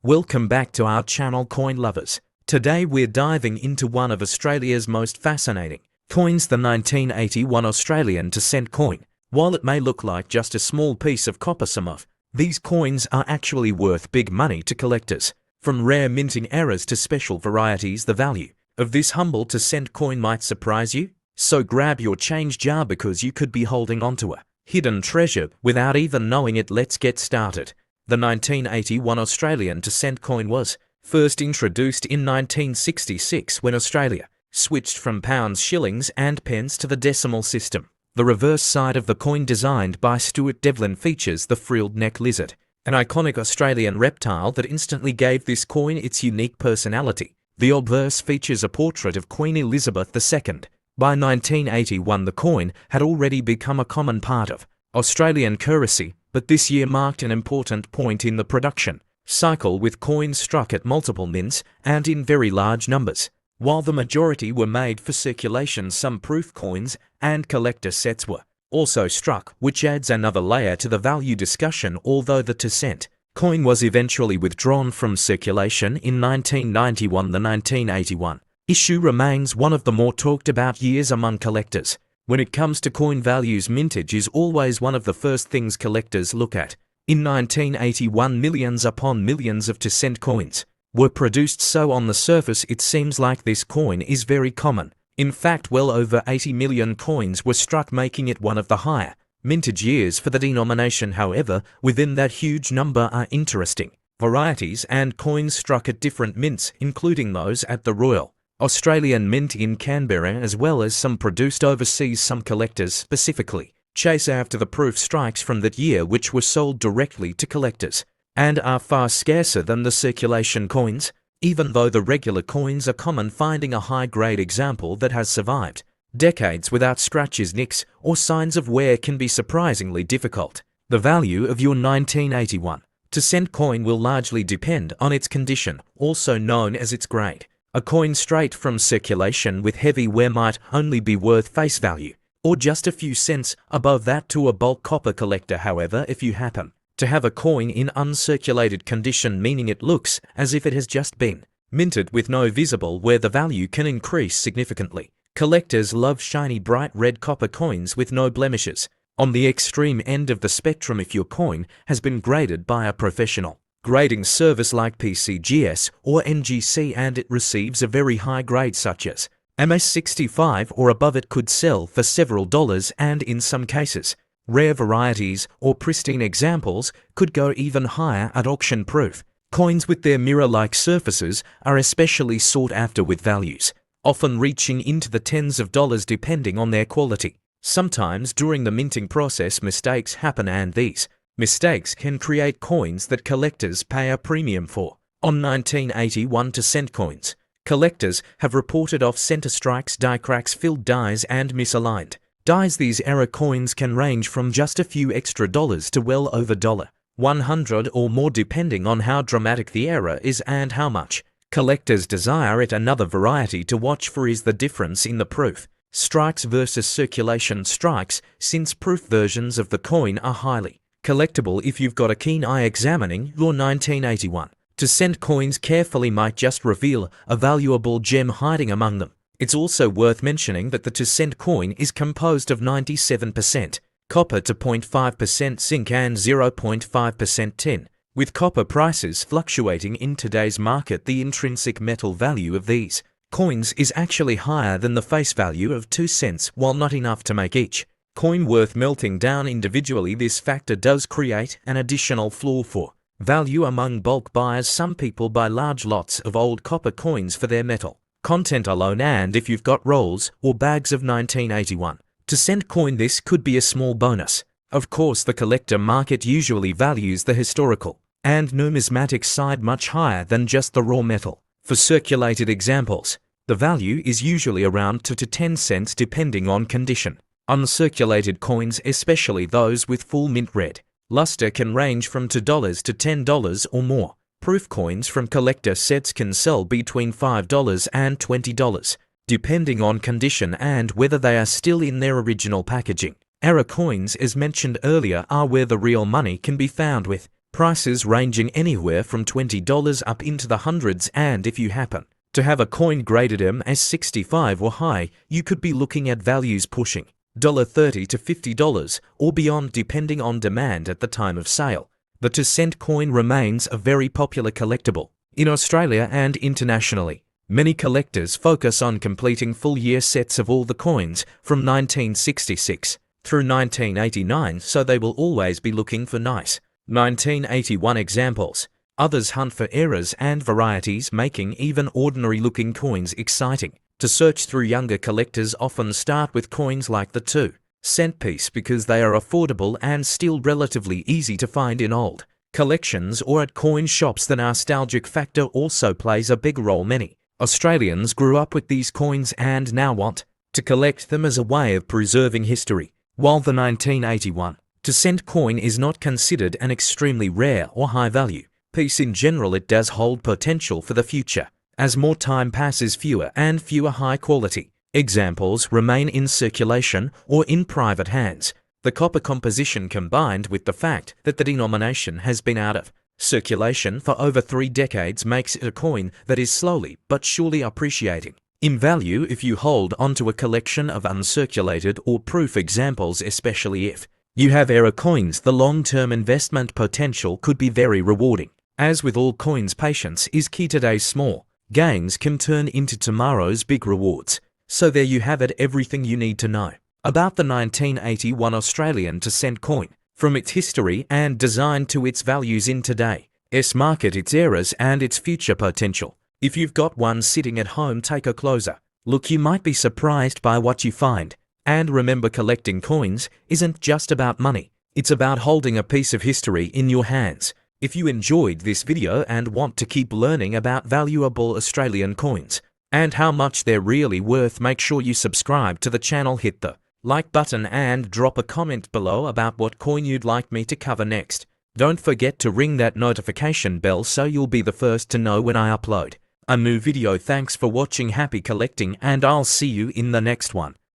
Welcome back to our channel, Coin Lovers. Today we're diving into one of Australia's most fascinating coins, the 1981 Australian 2-cent coin. While it may look like just a small piece of copper some these coins are actually worth big money to collectors. From rare minting errors to special varieties, the value of this humble 2-cent coin might surprise you. So grab your change jar because you could be holding onto a hidden treasure without even knowing it. Let's get started. The 1981 Australian 2-cent coin was first introduced in 1966 when Australia switched from pounds, shillings and pence to the decimal system. The reverse side of the coin, designed by Stuart Devlin, features the frilled neck lizard, an iconic Australian reptile that instantly gave this coin its unique personality. The obverse features a portrait of Queen Elizabeth II. By 1981, the coin had already become a common part of Australian currency, but this year marked an important point in the production cycle, with coins struck at multiple mints and in very large numbers. While the majority were made for circulation, some proof coins and collector sets were also struck, which adds another layer to the value discussion. Although the 2-cent coin was eventually withdrawn from circulation in 1991, the 1981 issue remains one of the more talked about years among collectors. When it comes to coin values, mintage is always one of the first things collectors look at. In 1981, millions upon millions of 2-cent coins were produced, so on the surface it seems like this coin is very common. In fact, well over 80 million coins were struck, making it one of the higher mintage years for the denomination. However, within that huge number are interesting varieties and coins struck at different mints, including those at the Royal Australian Mint in Canberra, as well as some produced overseas. Some collectors specifically chase after the proof strikes from that year, which were sold directly to collectors and are far scarcer than the circulation coins. Even though the regular coins are common, finding a high-grade example that has survived decades without scratches, nicks, or signs of wear can be surprisingly difficult. The value of your 1981 2-cent coin will largely depend on its condition, also known as its grade. A coin straight from circulation with heavy wear might only be worth face value, or just a few cents above that to a bulk copper collector. However, if you happen to have a coin in uncirculated condition, meaning it looks as if it has just been minted with no visible wear, the value can increase significantly. Collectors love shiny bright red copper coins with no blemishes. On the extreme end of the spectrum, if your coin has been graded by a professional grading service like PCGS or NGC and it receives a very high grade such as MS65 or above, it could sell for several dollars, and in some cases rare varieties or pristine examples could go even higher at auction. Proof coins with their mirror-like surfaces are especially sought after, with values often reaching into the tens of dollars depending on their quality. Sometimes during the minting process mistakes happen, and these mistakes can create coins that collectors pay a premium for. On 1981 2-cent coins, collectors have reported off-center strikes, die cracks, filled dies and misaligned dies. These error coins can range from just a few extra dollars to well over $100 or more, depending on how dramatic the error is and how much collectors desire it. Another variety to watch for is the difference in the proof strikes versus circulation strikes, since proof versions of the coin are highly collectible. If you've got a keen eye, examining your 1981 2-cent coins carefully might just reveal a valuable gem hiding among them. It's also worth mentioning that the 2-cent coin is composed of 97% copper to 0.5% zinc and 0.5% tin. With copper prices fluctuating in today's market, the intrinsic metal value of these coins is actually higher than the face value of 2 cents. While not enough to make each coin worth melting down individually, this factor does create an additional floor for value among bulk buyers. Some people buy large lots of old copper coins for their metal content alone, and if you've got rolls or bags of 1981 2-cent coin, this could be a small bonus. Of course, the collector market usually values the historical and numismatic side much higher than just the raw metal. For circulated examples, the value is usually around 2 to 10 cents depending on condition. Uncirculated coins, especially those with full mint red luster, can range from $2 to $10 or more. Proof coins from collector sets can sell between $5 and $20, depending on condition and whether they are still in their original packaging. Error coins, as mentioned earlier, are where the real money can be found, with prices ranging anywhere from $20 up into the hundreds, and if you happen to have a coin graded MS65 or high, you could be looking at values pushing $30 to $50 or beyond depending on demand at the time of sale. The 2-cent coin remains a very popular collectible in Australia and internationally. Many collectors focus on completing full-year sets of all the coins from 1966 through 1989, so they will always be looking for nice 1981 examples. Others hunt for errors and varieties, making even ordinary-looking coins exciting. To search through, younger collectors often start with coins like the 2-cent piece because they are affordable and still relatively easy to find in old collections or at coin shops. The nostalgic factor also plays a big role. Many Australians grew up with these coins and now want to collect them as a way of preserving history. While the 1981 2-cent coin is not considered an extremely rare or high-value piece in general, it does hold potential for the future. As more time passes, fewer and fewer high-quality examples remain in circulation or in private hands. The copper composition, combined with the fact that the denomination has been out of circulation for over 3 decades, makes it a coin that is slowly but surely appreciating in value if you hold onto a collection of uncirculated or proof examples, especially if you have error coins. The long-term investment potential could be very rewarding. As with all coins, patience is key. Today's small gains can turn into tomorrow's big rewards. So there you have it, everything you need to know about the 1981 Australian 2-cent coin, from its history and design to its values in today's market, its errors and its future potential. If you've got one sitting at home, take a closer look. You might be surprised by what you find. And remember, collecting coins isn't just about money. It's about holding a piece of history in your hands. If you enjoyed this video and want to keep learning about valuable Australian coins and how much they're really worth, make sure you subscribe to the channel, hit the like button and drop a comment below about what coin you'd like me to cover next. Don't forget to ring that notification bell so you'll be the first to know when I upload a new video. Thanks for watching, happy collecting, and I'll see you in the next one.